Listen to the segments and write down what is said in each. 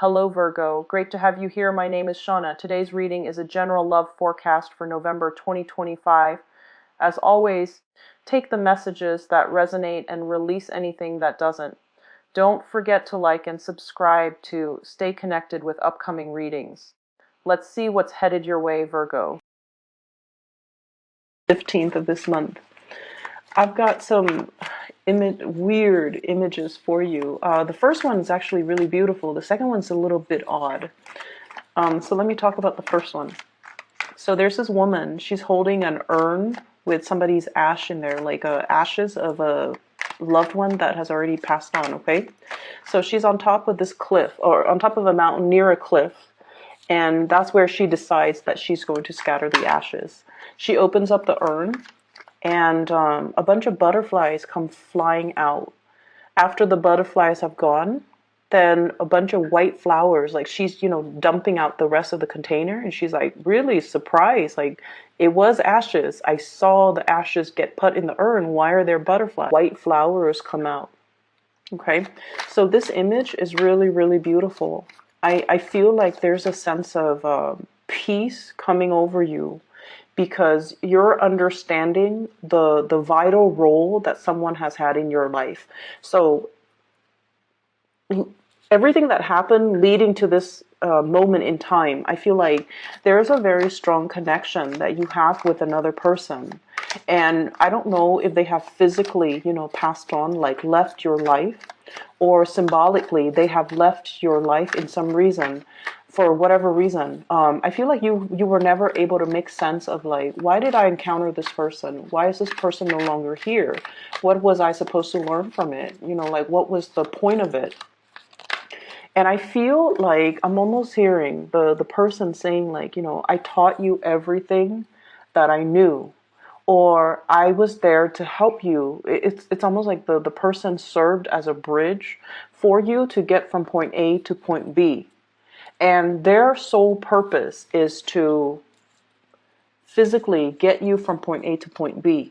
Hello Virgo, great to have you here. My name is Shauna. Today's reading is a general love forecast for November 2025. As always, take the messages that resonate and release anything that doesn't. Don't forget to like and subscribe to stay connected with upcoming readings. Let's see what's headed your way, Virgo. 15th of this month. I've got some weird images for you. The first one is actually really beautiful. The second one's a little bit odd. So let me talk about the first one. So there's this woman. She's holding an urn with somebody's ash in there, like ashes of a loved one that has already passed on, okay? So she's on top of this cliff, or on top of a mountain near a cliff, and that's where she decides that she's going to scatter the ashes. She opens up the urn, and a bunch of butterflies come flying out. After the butterflies have gone, then a bunch of white flowers, like she's, dumping out the rest of the container, and she's like really surprised, like it was ashes. I saw the ashes get put in the urn. Why are there butterflies? White flowers come out. Okay, so this image is really, really beautiful. I feel like there's a sense of peace coming over you, because you're understanding the vital role that someone has had in your life. So everything that happened leading to this moment in time, I feel like there's a very strong connection that you have with another person. And I don't know if they have physically, passed on, like left your life, or symbolically they have left your life in some reason, for whatever reason. I feel like you were never able to make sense of, like, why did I encounter this person? Why is this person no longer here? What was I supposed to learn from it? Like, what was the point of it? And I feel like I'm almost hearing the person saying, like, I taught you everything that I knew, or I was there to help you. It's almost like the person served as a bridge for you to get from point A to point B. And their sole purpose is to physically get you from point A to point B.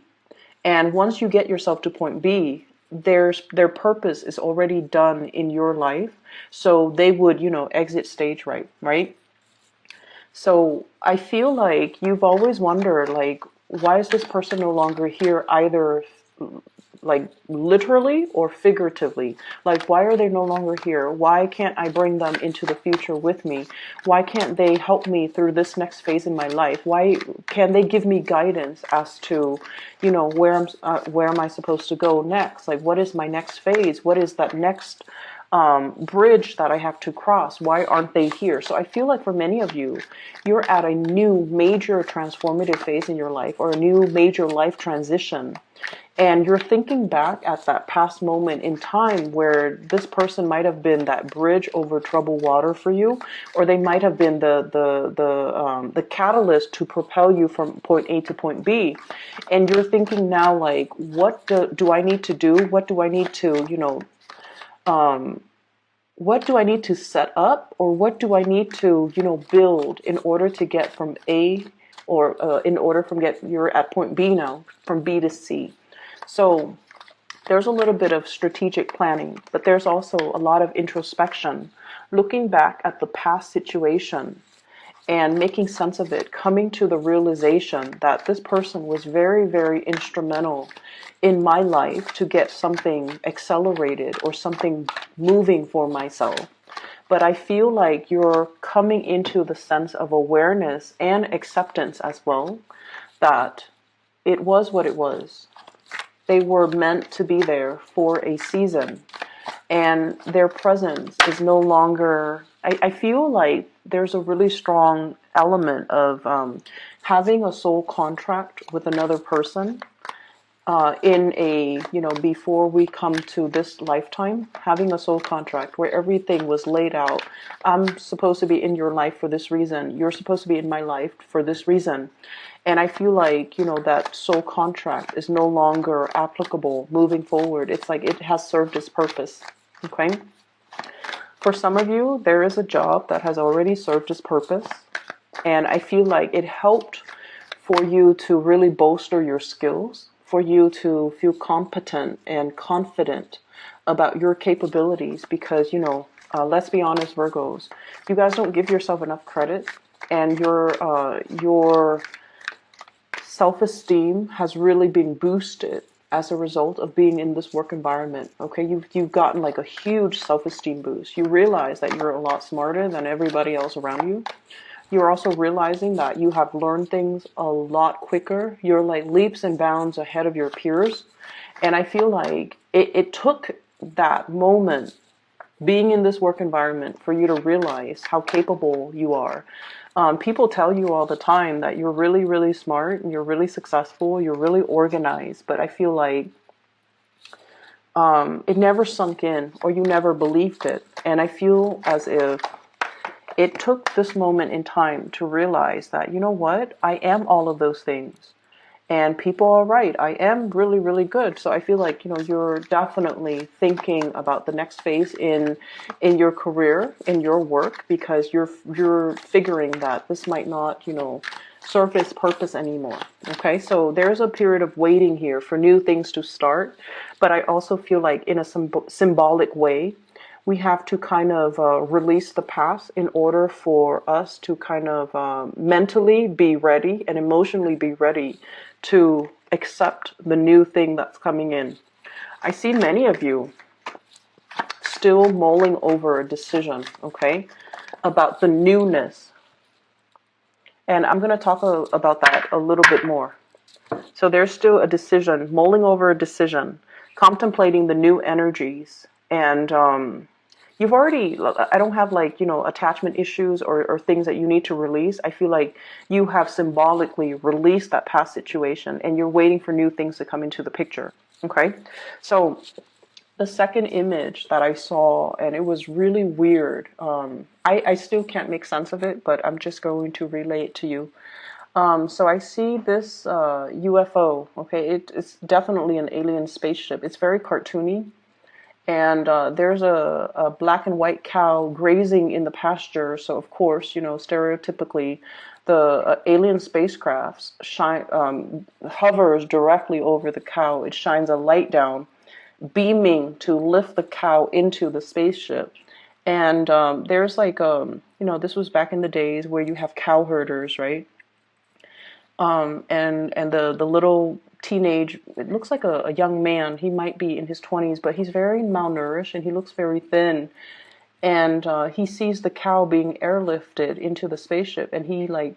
And once you get yourself to point B, their purpose is already done in your life. So they would, exit stage right? So I feel like you've always wondered, like, why is this person no longer here, either like literally or figuratively? Like, why are they no longer here? Why can't I bring them into the future with me? Why can't they help me through this next phase in my life? Why can they give me guidance as to, where am I supposed to go next? Like, what is my next phase? What is that next bridge that I have to cross? Why aren't they here? So I feel like for many of you, you're at a new major transformative phase in your life, or a new major life transition. And you're thinking back at that past moment in time where this person might have been that bridge over troubled water for you, or they might have been the catalyst to propel you from point A to point B. And you're thinking now, like, what do I need to do? What do I need to, what do I need to set up, or what do I need to, build in order to get from A, or you're at point B now, from B to C. So there's a little bit of strategic planning, but there's also a lot of introspection, looking back at the past situation and making sense of it, coming to the realization that this person was very, very instrumental in my life to get something accelerated or something moving for myself. But I feel like you're coming into the sense of awareness and acceptance as well, that it was what it was. They were meant to be there for a season, and their presence is no longer. I feel like there's a really strong element of having a soul contract with another person, in a, before we come to this lifetime, having a soul contract where everything was laid out. I'm supposed to be in your life for this reason. You're supposed to be in my life for this reason. And I feel like, that soul contract is no longer applicable moving forward. It's like it has served its purpose. Okay? For some of you, there is a job that has already served its purpose. And I feel like it helped for you to really bolster your skills, for you to feel competent and confident about your capabilities, because, Let's be honest, Virgos, you guys don't give yourself enough credit, and your self-esteem has really been boosted as a result of being in this work environment. Okay, you've gotten like a huge self-esteem boost. You realize that you're a lot smarter than everybody else around you. You're also realizing that you have learned things a lot quicker. You're like leaps and bounds ahead of your peers. And I feel like it took that moment being in this work environment for you to realize how capable you are. People tell you all the time that you're really, really smart and you're really successful, you're really organized, but I feel like it never sunk in or you never believed it. And I feel as if it took this moment in time to realize that, you know what, I am all of those things. And people are right. I am really, really good. So I feel like, you're definitely thinking about the next phase in your career, in your work, because you're figuring that this might not, serve its purpose anymore. Okay, so there's a period of waiting here for new things to start. But I also feel like in a symbolic way, we have to kind of release the past in order for us to kind of mentally be ready and emotionally be ready to accept the new thing that's coming in. I see many of you still mulling over a decision, okay, about the newness. And I'm going to talk about that a little bit more. So there's still a decision, mulling over a decision, contemplating the new energies. And you've already, I don't have like, attachment issues or things that you need to release. I feel like you have symbolically released that past situation and you're waiting for new things to come into the picture. Okay. So the second image that I saw, and it was really weird. I still can't make sense of it, but I'm just going to relay it to you. So I see this UFO. Okay. It's definitely an alien spaceship. It's very cartoony. And there's a black and white cow grazing in the pasture. So, of course, stereotypically, the alien spacecraft hovers directly over the cow. It shines a light down, beaming to lift the cow into the spaceship. And there's like, this was back in the days where you have cow herders, right? And the little teenage, it looks like a young man. He might be in his 20s, but he's very malnourished and he looks very thin. And he sees the cow being airlifted into the spaceship, and he like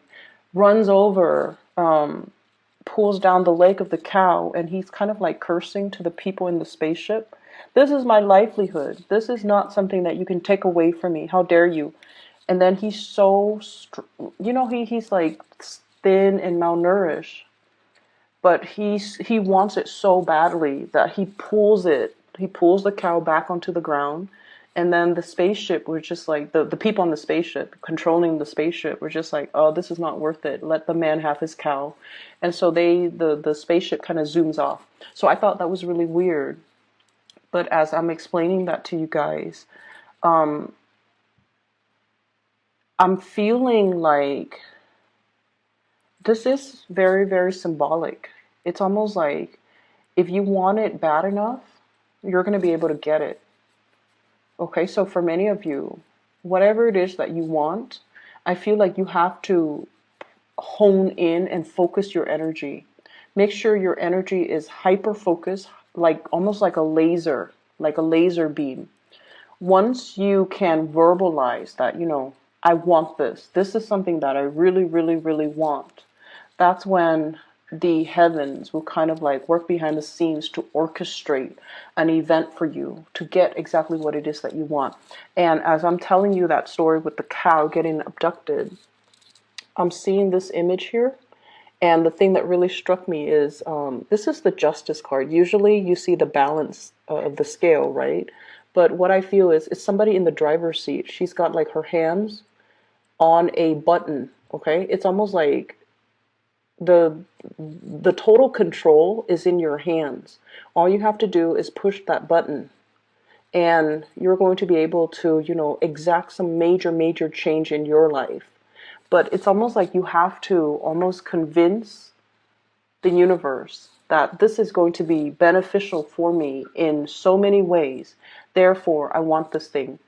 runs over, pulls down the leg of the cow, and he's kind of like cursing to the people in the spaceship. This is my livelihood. This is not something that you can take away from me. How dare you? And then he's so, he's like thin and malnourished, but he wants it so badly that he pulls the cow back onto the ground. And then the spaceship was just like, the people on the spaceship, controlling the spaceship, were just like, oh, this is not worth it. Let the man have his cow. And so the spaceship kind of zooms off. So I thought that was really weird. But as I'm explaining that to you guys, I'm feeling like this is very, very symbolic. It's almost like if you want it bad enough, you're going to be able to get it. Okay, so for many of you, whatever it is that you want, I feel like you have to hone in and focus your energy. Make sure your energy is hyper focused, like almost like a laser beam. Once you can verbalize that, I want this. This is something that I really, really, really want. That's when the heavens will kind of like work behind the scenes to orchestrate an event for you to get exactly what it is that you want. And as I'm telling you that story with the cow getting abducted, I'm seeing this image here. And the thing that really struck me is this is the Justice card. Usually you see the balance of the scale, right? But what I feel is it's somebody in the driver's seat. She's got like her hands on a button, okay? It's almost like the total control is in your hands. All you have to do is push that button and you're going to be able to, exact some major change in your life. But it's almost like you have to almost convince the universe that this is going to be beneficial for me in so many ways. Therefore, I want this thing.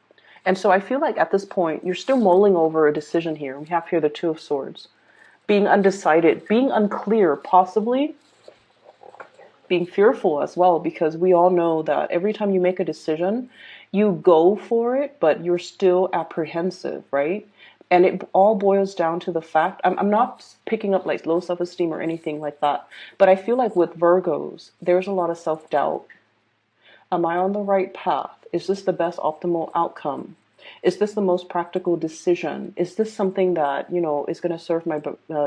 And so I feel like at this point, you're still mulling over a decision here. We have here the Two of Swords. Being undecided, being unclear, possibly being fearful as well, because we all know that every time you make a decision, you go for it, but you're still apprehensive, right? And it all boils down to the fact, I'm not picking up like low self-esteem or anything like that, but I feel like with Virgos, there's a lot of self-doubt. Am I on the right path? Is this the best optimal outcome? Is this the most practical decision? Is this something that, is going to serve my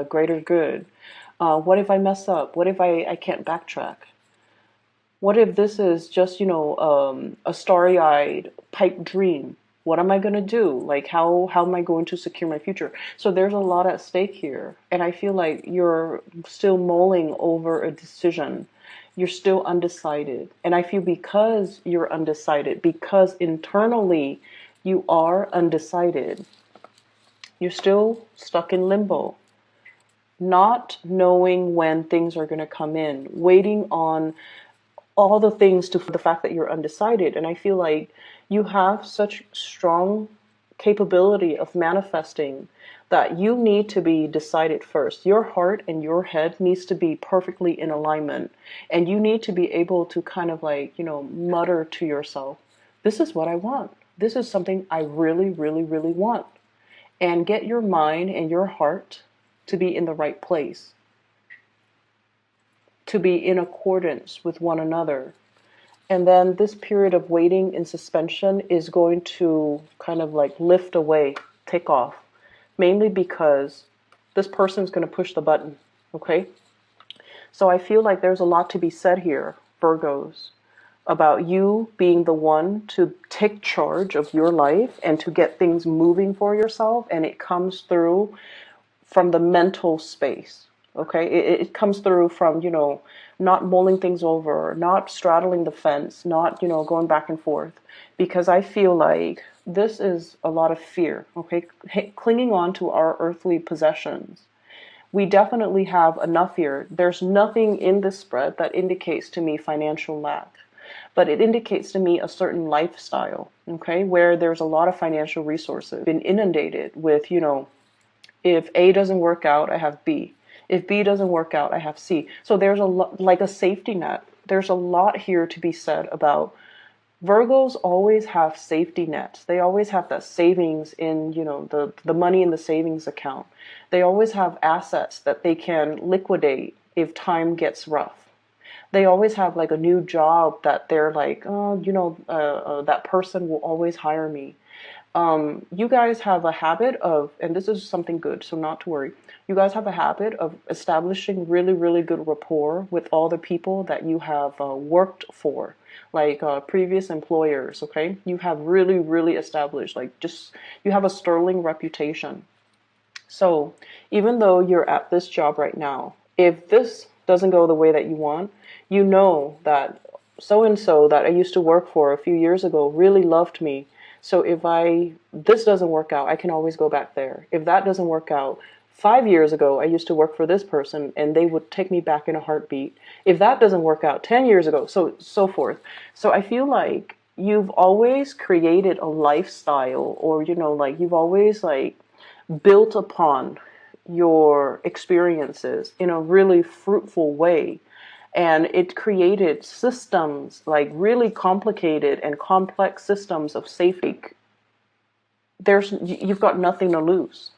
greater good? What if I mess up? What if I can't backtrack? What if this is just, a starry-eyed pipe dream? What am I going to do? Like, how am I going to secure my future? So there's a lot at stake here. And I feel like you're still mulling over a decision. You're still undecided. And I feel because you're undecided, because internally you are undecided, you're still stuck in limbo, not knowing when things are going to come in, waiting on all the things to the fact that you're undecided. And I feel like you have such strong capability of manifesting that you need to be decided first. Your heart and your head needs to be perfectly in alignment. And you need to be able to kind of like, mutter to yourself, this is what I want. This is something I really, really, really want. And get your mind and your heart to be in the right place, to be in accordance with one another. And then this period of waiting in suspension is going to kind of like lift away, take off, mainly because this person's going to push the button, okay? So I feel like there's a lot to be said here, Virgos, about you being the one to take charge of your life and to get things moving for yourself. And it comes through from the mental space. Okay, it comes through from, not mulling things over, not straddling the fence, not, going back and forth. Because I feel like this is a lot of fear, okay? Clinging on to our earthly possessions. We definitely have enough here. There's nothing in this spread that indicates to me financial lack. But it indicates to me a certain lifestyle, okay, where there's a lot of financial resources, been inundated with, if A doesn't work out, I have B. If B doesn't work out, I have C. So there's a lot, like a safety net. There's a lot here to be said about Virgos always have safety nets. They always have that savings in, the money in the savings account. They always have assets that they can liquidate if time gets rough. They always have like a new job that they're like, that person will always hire me. You guys have a habit of, and this is something good, so not to worry. You guys have a habit of establishing really, really good rapport with all the people that you have worked for, like previous employers, okay? You have really, really established, you have a sterling reputation. So even though you're at this job right now, if this doesn't go the way that you want, you know that so-and-so that I used to work for a few years ago really loved me. So if this doesn't work out, I can always go back there. If that doesn't work out, 5 years ago, I used to work for this person and they would take me back in a heartbeat. If that doesn't work out, 10 years ago, so forth. So I feel like you've always created a lifestyle, or, you've always built upon your experiences in a really fruitful way. And it created systems, like really complicated and complex systems of safety. You've got nothing to lose,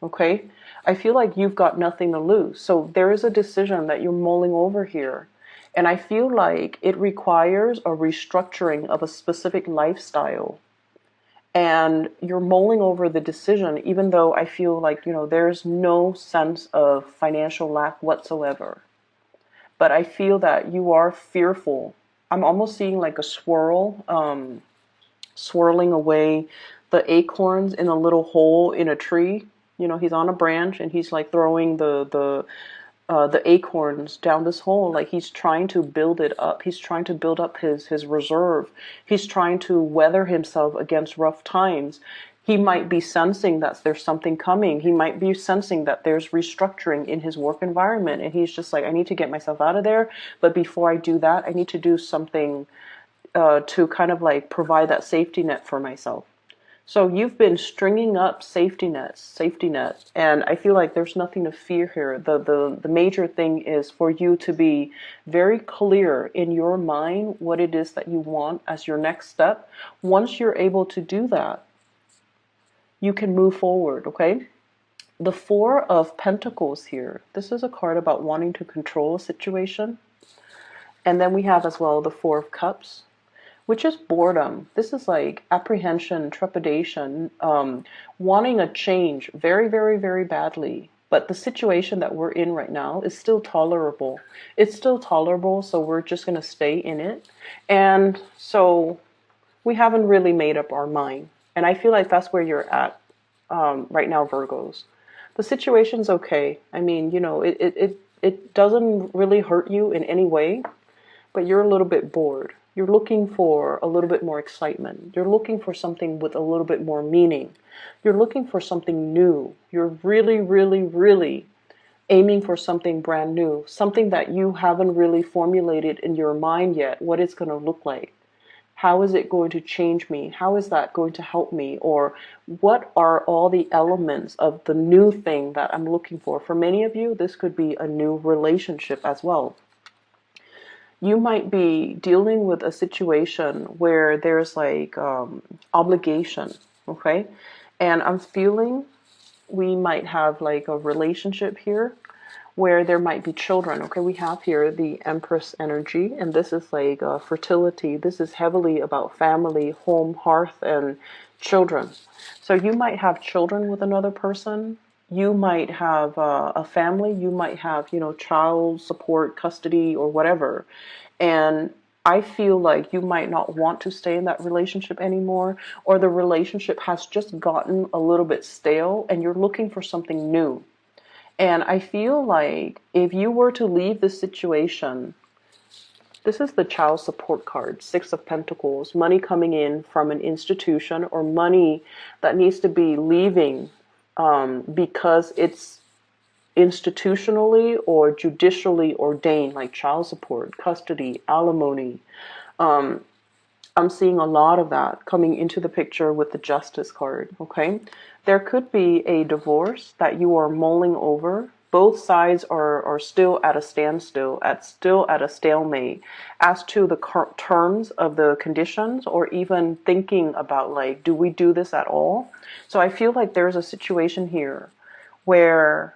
okay? I feel like you've got nothing to lose. So there is a decision that you're mulling over here. And I feel like it requires a restructuring of a specific lifestyle. And you're mulling over the decision, even though I feel like, there's no sense of financial lack whatsoever. But I feel that you are fearful. I'm almost seeing like a swirl, swirling away the acorns in a little hole in a tree. He's on a branch and he's like throwing the acorns down this hole. Like he's trying to build it up. He's trying to build up his reserve. He's trying to weather himself against rough times. He might be sensing that there's something coming. He might be sensing that there's restructuring in his work environment. And he's just like, I need to get myself out of there. But before I do that, I need to do something to kind of like provide that safety net for myself. So you've been stringing up safety nets, and I feel like there's nothing to fear here. The major thing is for you to be very clear in your mind what it is that you want as your next step. Once you're able to do that, you can move forward, okay? The Four of Pentacles here. This is a card about wanting to control a situation. And then we have as well the Four of Cups, which is boredom. This is like apprehension, trepidation, wanting a change very, very, very badly. But the situation that we're in right now is still tolerable. It's still tolerable, so we're just going to stay in it. And so we haven't really made up our mind. And I feel like that's where you're at right now, Virgos. The situation's okay. I mean, you know, it doesn't really hurt you in any way, but you're a little bit bored. You're looking for a little bit more excitement. You're looking for something with a little bit more meaning. You're looking for something new. You're really, really, really aiming for something brand new, something that you haven't really formulated in your mind yet, what it's going to look like. How is it going to change me? How is that going to help me? Or what are all the elements of the new thing that I'm looking for? For many of you, this could be a new relationship as well. You might be dealing with a situation where there's like obligation, okay? And I'm feeling we might have like a relationship here where there might be children. Okay, we have here the Empress energy, and this is like fertility. This is heavily about family, home, hearth, and children. So you might have children with another person. You might have a family. You might have, you know, child support, custody, or whatever. And I feel like you might not want to stay in that relationship anymore, or the relationship has just gotten a little bit stale and you're looking for something new. And I feel like if you were to leave this situation, this is the child support card, Six of Pentacles, money coming in from an institution or money that needs to be leaving because it's institutionally or judicially ordained, like child support, custody, alimony. I'm seeing a lot of that coming into the picture with the Justice card, okay? There could be a divorce that you are mulling over. Both sides are still at a standstill, still at a stalemate as to the terms of the conditions, or even thinking about like, do we do this at all? So I feel like there's a situation here where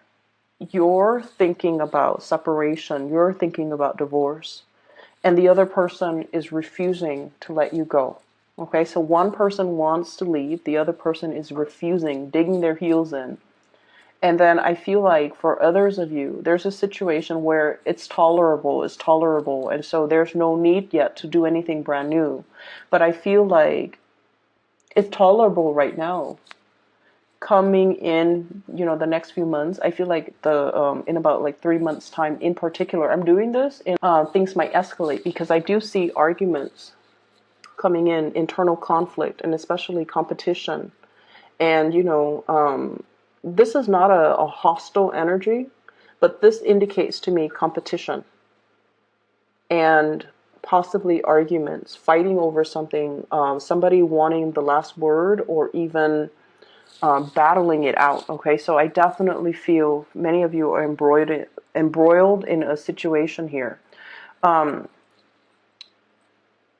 you're thinking about separation, you're thinking about divorce, and the other person is refusing to let you go. Okay, so one person wants to leave, the other person is refusing, digging their heels in. And then I feel like for others of you, there's a situation where it's tolerable, and so there's no need yet to do anything brand new. But I feel like it's tolerable right now. Coming in, you know, the next few months, I feel like in about like 3 months time in particular, I'm doing this, and things might escalate because I do see arguments coming in, internal conflict, and especially competition. And you know, this is not a hostile energy, but this indicates to me competition and possibly arguments, fighting over something, somebody wanting the last word, or even battling it out. Okay, so I definitely feel many of you are embroiled in a situation here.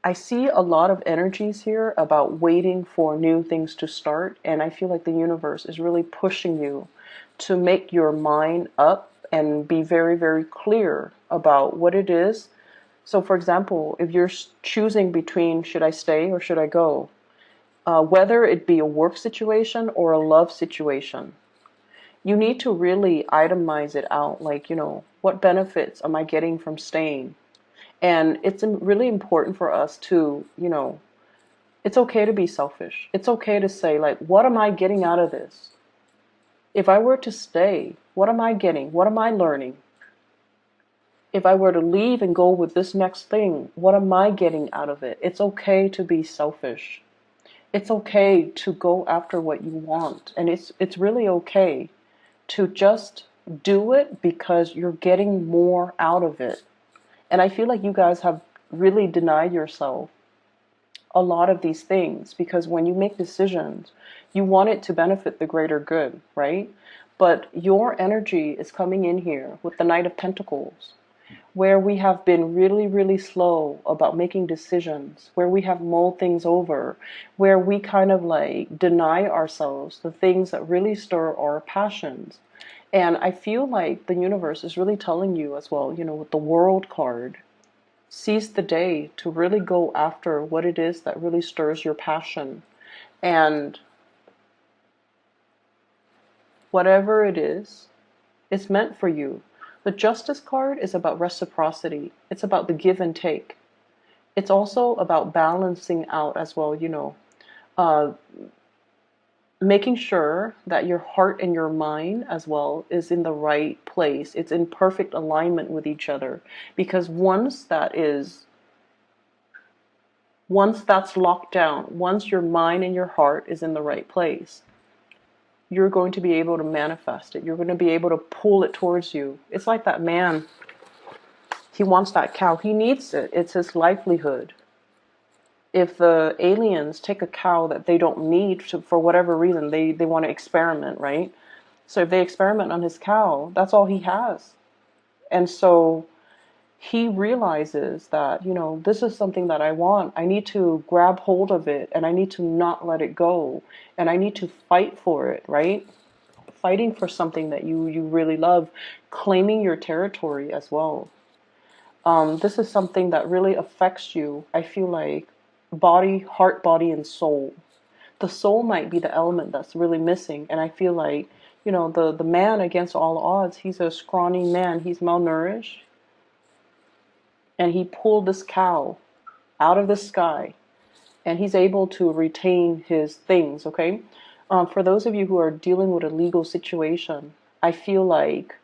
I see a lot of energies here about waiting for new things to start, and I feel like the universe is really pushing you to make your mind up and be very, very clear about what it is. So for example, if you're choosing between should I stay or should I go, whether it be a work situation or a love situation, you need to really itemize it out. Like, you know, what benefits am I getting from staying? And it's really important for us to, you know, it's okay to be selfish. It's okay to say, like, what am I getting out of this? If I were to stay, what am I getting? What am I learning? If I were to leave and go with this next thing, what am I getting out of it? It's okay to be selfish. It's okay to go after what you want. And it's really okay to just do it because you're getting more out of it. And I feel like you guys have really denied yourself a lot of these things, because when you make decisions, you want it to benefit the greater good, right? But your energy is coming in here with the Knight of Pentacles, where we have been really, really slow about making decisions, where we have mulled things over, where we kind of like deny ourselves the things that really stir our passions. And I feel like the universe is really telling you as well, you know, with the World card, seize the day to really go after what it is that really stirs your passion. And whatever it is, it's meant for you. The Justice card is about reciprocity. It's about the give and take. It's also about balancing out as well, you know, uh, making sure that your heart and your mind as well is in the right place. It's in perfect alignment with each other. Because once that's locked down, once your mind and your heart is in the right place, you're going to be able to manifest it. You're going to be able to pull it towards you. It's like that man. He wants that cow. He needs it. It's his livelihood. If the aliens take a cow that they don't need for whatever reason, they want to experiment, right? So if they experiment on his cow, that's all he has. And so he realizes that, you know, this is something that I want. I need to grab hold of it, and I need to not let it go. And I need to fight for it, right? Fighting for something that you really love, claiming your territory as well. This is something that really affects you, I feel like, body, heart, body, and soul. The soul might be the element that's really missing. And I feel like, you know, the man against all odds, he's a scrawny man. He's malnourished. And he pulled this cow out of the sky. And he's able to retain his things, okay? For those of you who are dealing with a legal situation, I feel like